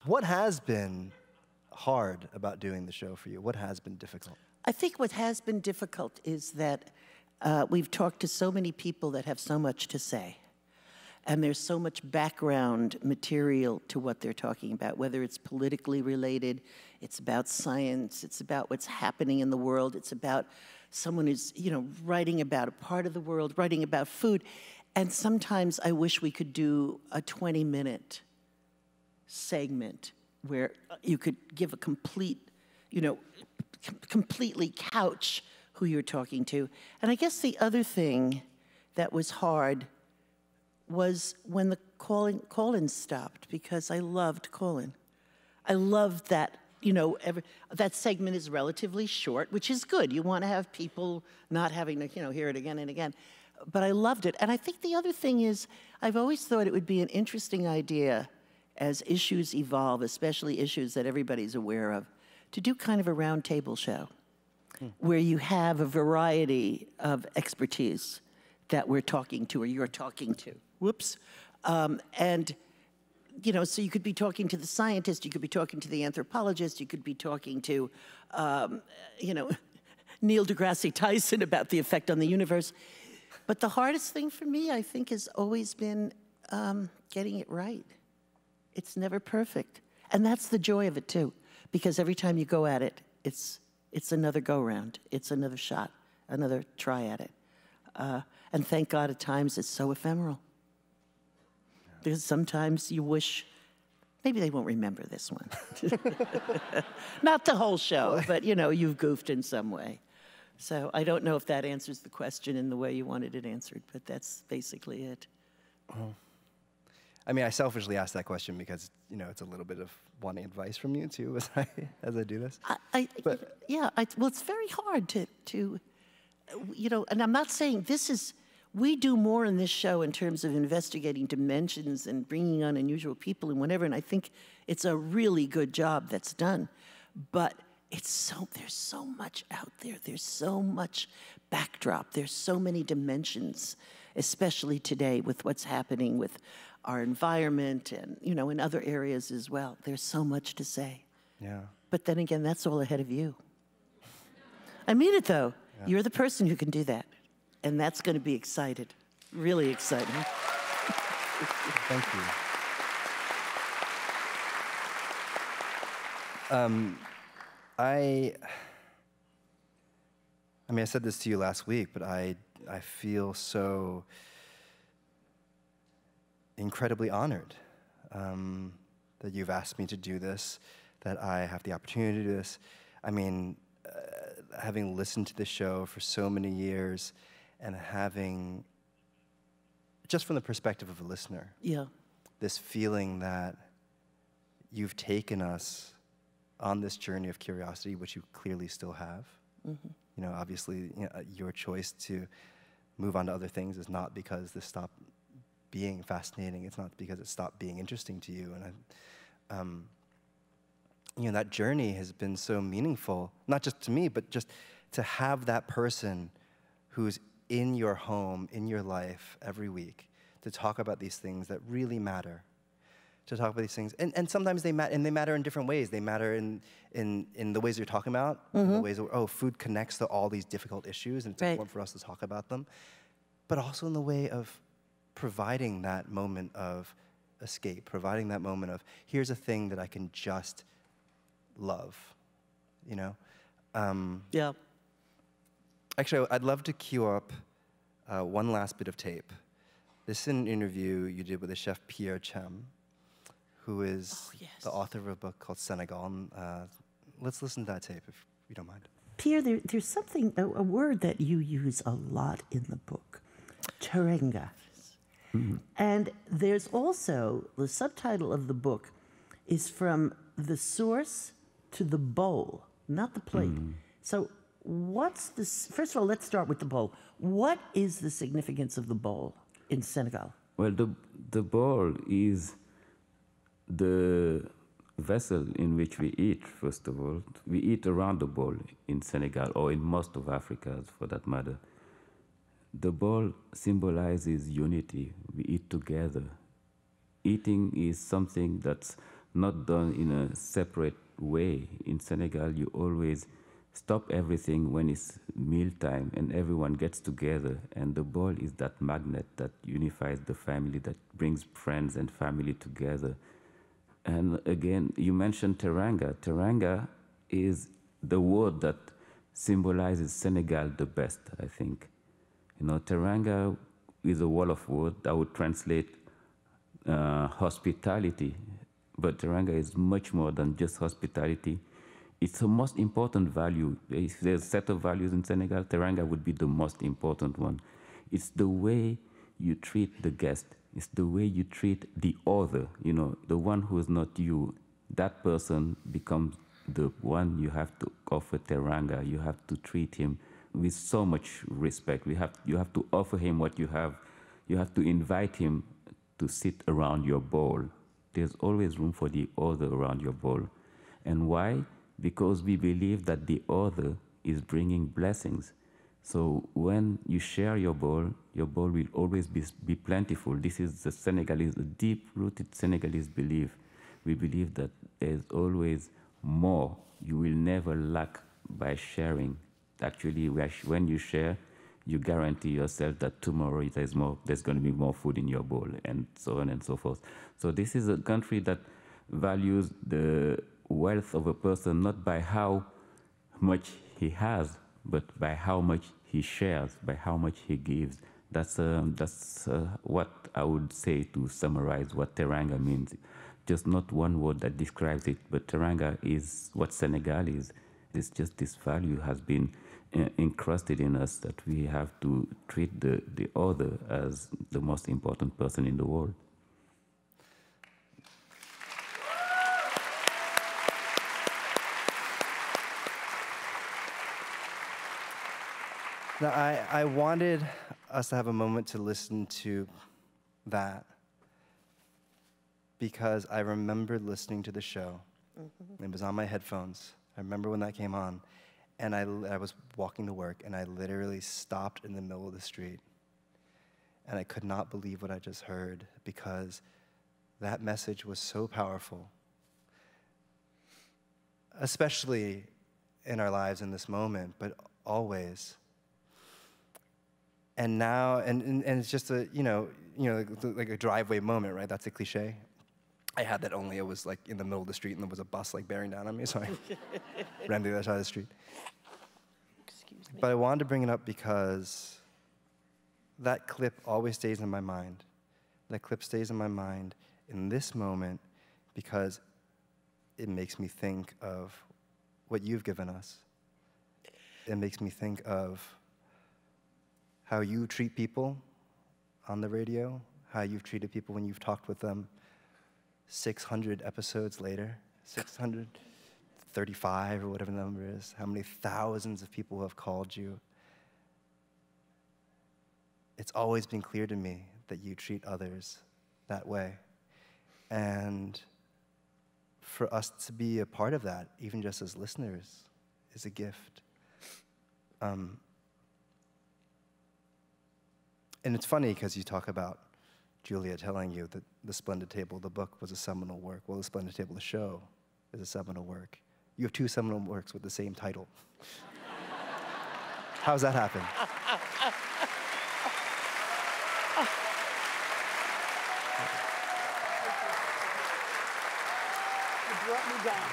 What has been hard about doing the show for you? What has been difficult? I think what has been difficult is that we've talked to so many people that have so much to say. And there's so much background material to what they're talking about, whether it's politically related, it's about science, it's about what's happening in the world, it's about someone who's, writing about a part of the world, writing about food. And sometimes I wish we could do a 20-minute segment where you could give a complete, completely couch who you're talking to. And I guess the other thing that was hard was when the call-in stopped, because I loved call-in. I loved that, that segment is relatively short, which is good. You want to have people not having to, hear it again and again. But I loved it. And I think the other thing is, I've always thought it would be an interesting idea as issues evolve, especially issues that everybody's aware of, to do kind of a round table show where you have a variety of expertise that we're talking to or you're talking to. Whoops. And, so you could be talking to the scientist, you could be talking to the anthropologist, you could be talking to, Neil deGrasse Tyson about the effect on the universe. But the hardest thing for me, I think, has always been getting it right. It's never perfect. And that's the joy of it, too, because every time you go at it, it's another go-round. It's another shot, another try at it. And thank God at times it's so ephemeral. Because sometimes you wish, maybe they won't remember this one. Not the whole show, but, you've goofed in some way. So I don't know if that answers the question in the way you wanted it answered, but that's basically it. I mean, I selfishly asked that question because, it's a little bit of wanting advice from you, too, as I do this. Well, it's very hard to and I'm not saying we do more in this show in terms of investigating dimensions and bringing on unusual people and whatever, and I think it's a really good job that's done. But there's so much out there. There's so much backdrop. There's so many dimensions, especially today with what's happening with our environment and, in other areas as well. There's so much to say. Yeah. But then again, that's all ahead of you. I mean it, though. Yeah. You're the person who can do that. And that's going to be really exciting. Thank you. I said this to you last week, but I feel so incredibly honored that you've asked me to do this, that I have the opportunity to do this. Having listened to the show for so many years and having, just from the perspective of a listener, this feeling that you've taken us on this journey of curiosity, which you clearly still have. Mm-hmm. Obviously, your choice to move on to other things is not because this stopped being fascinating. It's not because it stopped being interesting to you. And that journey has been so meaningful, not just to me, but just to have that person who's in your home, in your life every week, to talk about these things that really matter. To talk about these things, and sometimes they matter in different ways. They matter in the ways you're talking about, in the ways where, food connects to all these difficult issues, and it's important for us to talk about them, but also in the way of providing that moment of escape, providing that moment of, here's a thing that I can just love, Actually, I'd love to cue up one last bit of tape. This is an interview you did with the chef Pierre Thiam, who is the author of a book called Senegal. Let's listen to that tape, if you don't mind. Pierre, there's something, a word that you use a lot in the book, terenga. Mm-hmm. And there's also, the subtitle of the book is From the Source to the Bowl, not the plate. Mm. So what's this, first of all, let's start with the bowl. What is the significance of the bowl in Senegal? Well, the bowl is the vessel in which we eat, first of all. We eat around the bowl in Senegal, or in most of Africa, for that matter. The bowl symbolizes unity. We eat together. Eating is something that's not done in a separate way. In Senegal, you always stop everything when it's mealtime and everyone gets together, and the ball is that magnet that unifies the family, that brings friends and family together. And again, you mentioned teranga. Teranga is the word that symbolizes Senegal the best, I think. You know, teranga is a wall of word that would translate hospitality, but teranga is much more than just hospitality. It's the most important value. If there's a set of values in Senegal, teranga would be the most important one. It's the way you treat the guest. It's the way you treat the other, you know, the one who is not you. That person becomes the one you have to offer teranga. You have to treat him with so much respect. You have to offer him what you have. You have to invite him to sit around your bowl. There's always room for the other around your bowl. And why? Because we believe that the other is bringing blessings. So when you share your bowl will always be plentiful. This is the Senegalese, a deep-rooted Senegalese belief. We believe that there's always more. You will never lack by sharing. Actually, when you share, you guarantee yourself that tomorrow there's going to be more food in your bowl, and so on and so forth. So this is a country that values the wealth of a person not by how much he has, but by how much he shares, by how much he gives. That's what I would say to summarize what teranga means. Just not one word that describes it, but teranga is what Senegal is. It's just this value has been encrusted in us that we have to treat the other as the most important person in the world. Now, I wanted us to have a moment to listen to that because I remembered listening to the show. It was on my headphones. I remember when that came on, and I was walking to work, and I literally stopped in the middle of the street, and I could not believe what I just heard because that message was so powerful, especially in our lives in this moment, but always. And now, and it's just a, like a driveway moment, right? That's a cliche. I had that only it was like in the middle of the street and there was a bus like bearing down on me, so I ran to the other side of the street. Excuse me. But I wanted to bring it up because that clip always stays in my mind. That clip stays in my mind in this moment because it makes me think of what you've given us. It makes me think of how you treat people on the radio, how you've treated people when you've talked with them 600 episodes later, 635 or whatever the number is, how many thousands of people have called you. It's always been clear to me that you treat others that way. And for us to be a part of that, even just as listeners, is a gift. And it's funny because you talk about Julia telling you that the Splendid Table, the book, was a seminal work. Well, the Splendid Table, the show, is a seminal work. You have two seminal works with the same title. How's that happen? You brought me down.